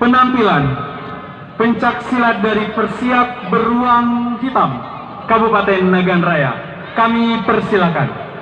penampilan pencak silat dari Persiap Beruang Hitam Kabupaten Nagan Raya. Kami persilakan.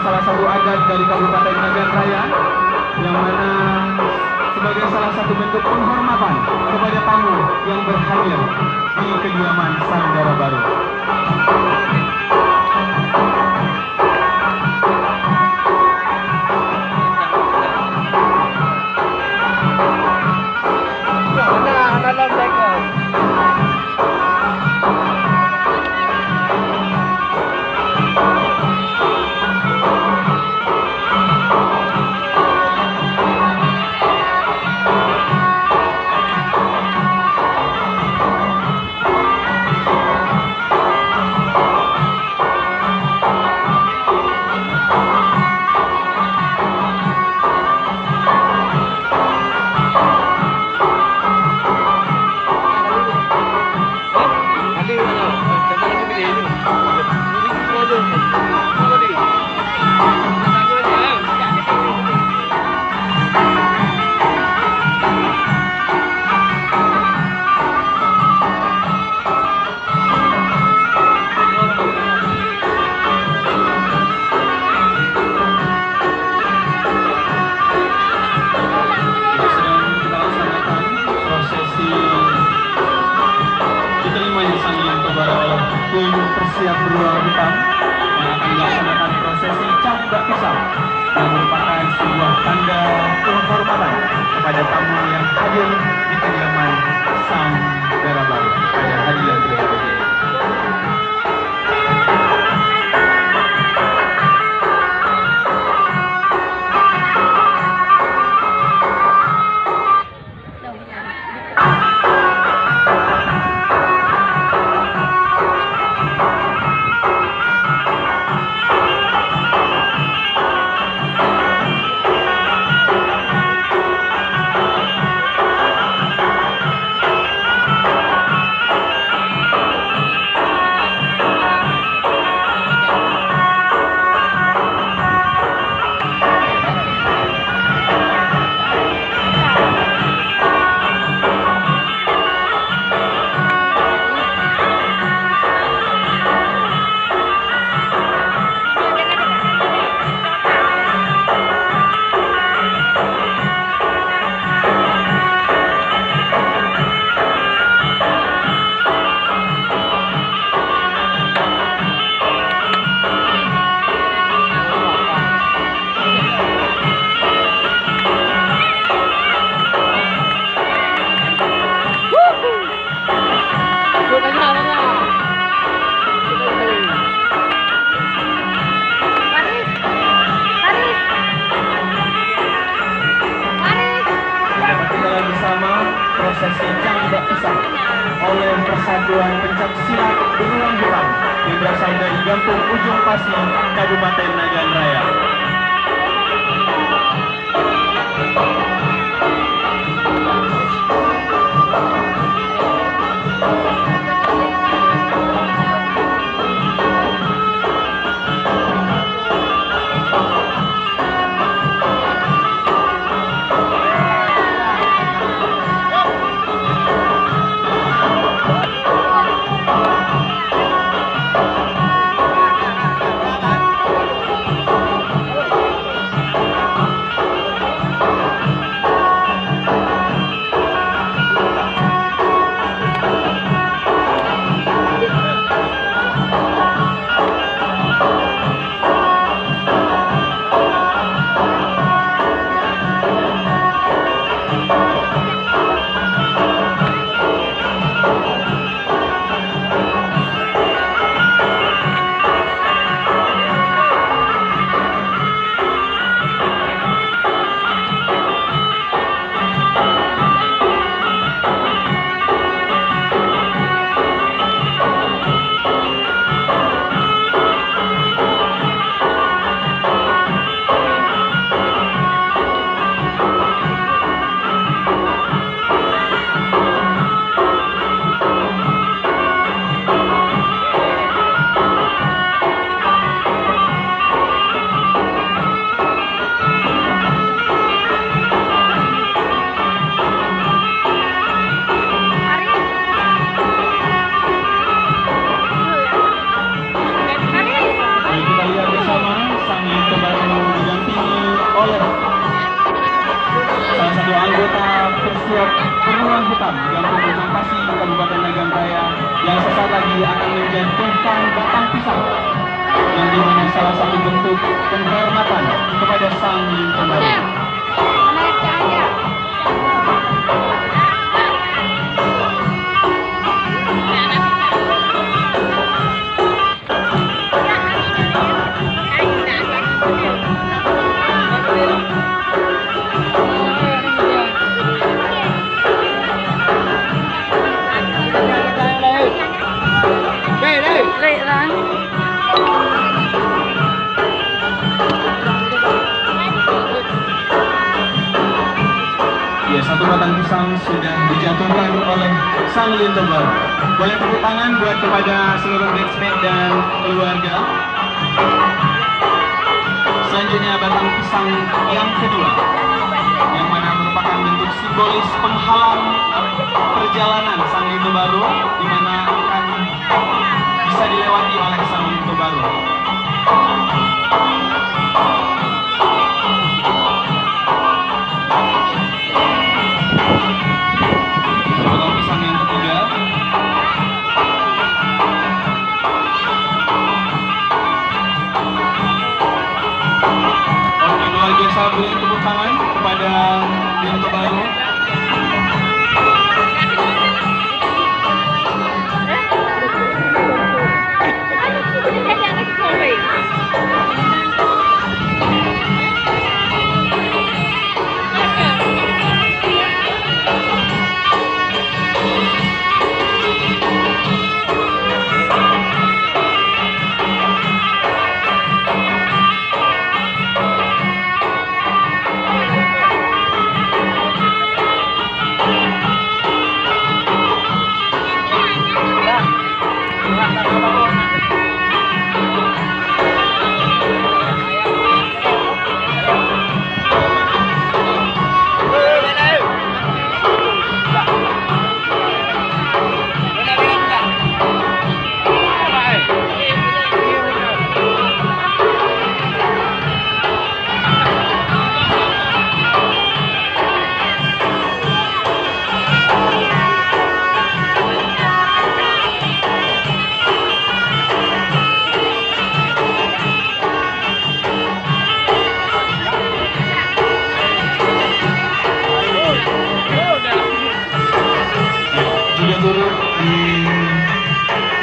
Salah satu adat dari Kabupaten Nagan Raya, yang mana sebagai salah satu bentuk penghormatan kepada tamu yang berhadir di kediaman Sanggara Baru. Pasi, Kabupaten Nagan Raya. Beruang hitam yang berujung Pasi, Kabupaten Nagan Raya, yang sesaat lagi akan menjatuhkan batang pisang, yang dimana salah satu bentuk penghormatan kepada sang pembawa. Ya, satu batang pisang sudah dijatuhkan oleh sang lintobar. Boleh tepuk tangan buat kepada seluruh bridesmaid dan keluarga. Selanjutnya batang pisang yang kedua, yang mana merupakan bentuk simbolis penghalang perjalanan sang linto baru, di mana akan bisa dilewati oleh sang linto baru. Batang pisang yang ketiga. Oke, luar biasa, beri tepuk tangan kepada linto baru.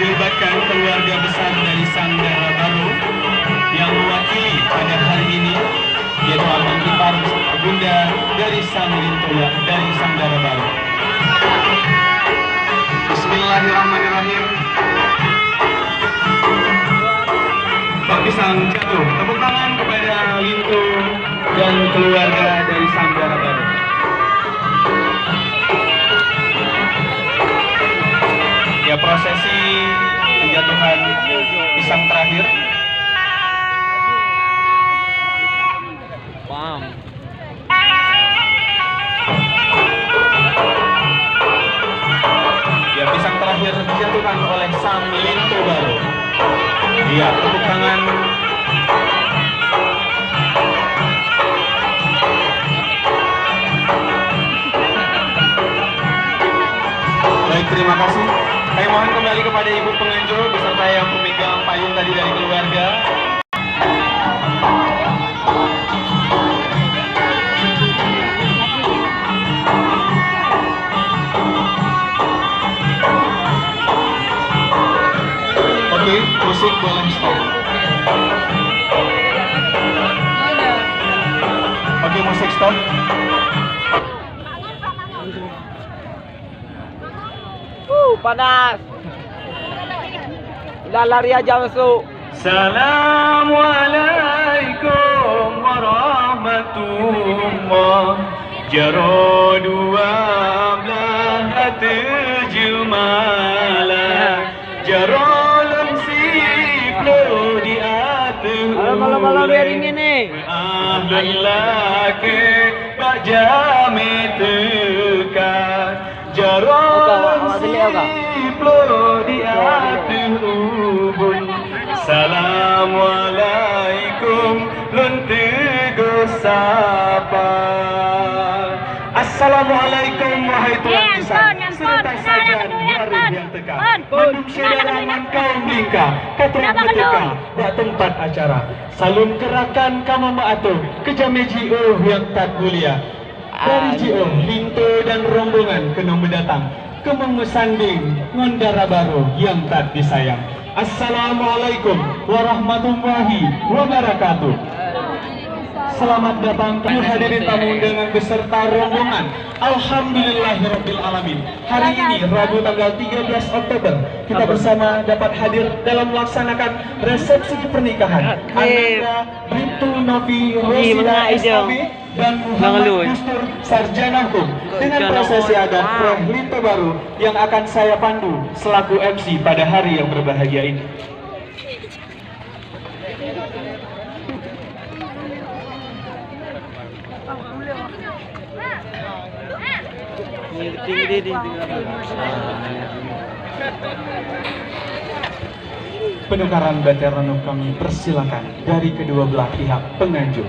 Dilibatkan keluarga besar dari sang dara baru yang mewakili pada hari ini, yaitu abang ipar bunda dari sang lintoya, dari sang dara baru. Bismillahirrahmanirrahim. pisang jatuh. Tepuk tangan kepada Lintu dan keluarga dari Sanggara Baru. Ya, prosesi penjatuhan pisang terakhir. Ya, pisang terakhir dijatuhkan oleh sang Lintu Baru. Iya, tepuk tangan. Baik, terima kasih. Saya mohon kembali kepada Ibu penganjur beserta yang pemegang payung tadi dari keluarga. Oke, musik boleh stop. Oke, musik stop. Panas. Udah lari aja masuk. Assalamualaikum warahmatullah. Jaro dua belah terjemalah. Jaro lemsiplo di atas. Malam-malam biar dingin nih. Abdullah ke bajame tekan. Jaro lemsiplo di atas ubun. Assalamualaikum luntigo sapa. Assalamualaikum wahai Tuhan Pisang. Serta saja hari yang teka. Mendung sedalaman kaum lingka. Katrang beteka. Dak tempat acara. Salun kerakan kamu maato. Kejameji yang tak mulia. Dari Jio, Lintu dan rombongan kenong mendatang. Kemengusanding Ngondara Baru yang tak disayang. Assalamualaikum warahmatullahi wabarakatuh. Selamat datang hadirin tamu undangan beserta rombongan. Alhamdulillahirabbil alamin. Hari ini Rabu tanggal 13 Oktober kita bersama dapat hadir dalam melaksanakan resepsi pernikahan Ananda Bribtu Novi Rosida SKB dan Muhammad Gustur Sarjana Hukum dengan prosesi adat Prof Lintu Baru yang akan saya pandu selaku MC pada hari yang berbahagia ini. Penukaran baterai kami persilakan dari kedua belah pihak penganjur.